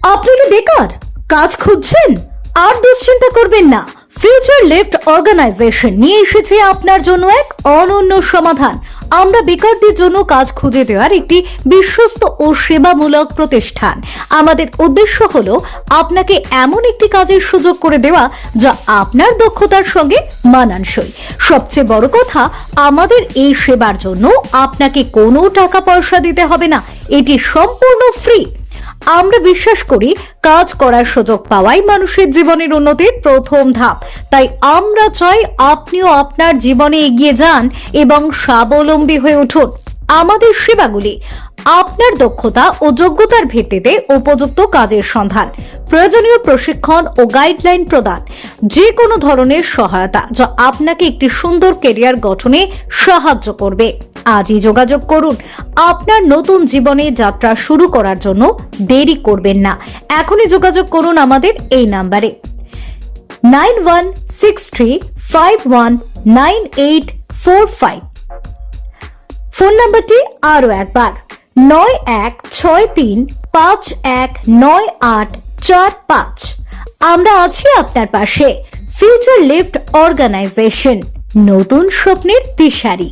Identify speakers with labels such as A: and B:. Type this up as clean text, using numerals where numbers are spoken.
A: আপনি কি বেকার, কাজ খুঁজছেন? আর দুশ্চিন্তা করবেন না, ফিউচার লিফট অর্গানাইজেশন নিয়ে এসেছে আপনার জন্য এক অনন্য সমাধান। আমরা বেকারদের জন্য কাজ খুঁজে দেওয়ার একটি বিশ্বস্ত ও সেবামূলক প্রতিষ্ঠান। আমাদের উদ্দেশ্য হলো আপনাকে এমন একটি কাজের সুযোগ করে দেওয়া যা আপনার দক্ষতার সঙ্গে মানানসই। সবচেয়ে বড় কথা, আমাদের এই সেবার জন্য আপনাকে কোনো টাকা পয়সা দিতে হবে না, এটি সম্পূর্ণ ফ্রি। আমরা বিশ্বাস করি কাজ করার সুযোগ পাওয়াই মানুষের জীবনের উন্নতির প্রথম ধাপ। তাই আমরা চাই আপনিও আপনার জীবনে এগিয়ে যান এবং স্বাবলম্বী হয়ে উঠুন। আমাদের সেবাগুলি আপনার দক্ষতা ও যোগ্যতার ভিত্তিতে উপযুক্ত কাজের সন্ধান, প্রয়োজনীয় প্রশিক্ষণ ও গাইডলাইন প্রদান, যে কোনো ধরনের সহায়তা যা আপনাকে একটি সুন্দর ক্যারিয়ার গঠনে সাহায্য করবে। আজই যোগাযোগ করুন। আপনার নতুন জীবনে যাত্রা শুরু করার জন্য দেরি করবেন না। এখনই যোগাযোগ করুন আমাদের এই নাম্বারে 9163519845। ফোন নাম্বারটি আরো একবার 9163519845। আমরা আছি আপনার পাশে। ফিউচার লিফট অর্গানাইজেশন, নতুন স্বপ্নের দিশারি।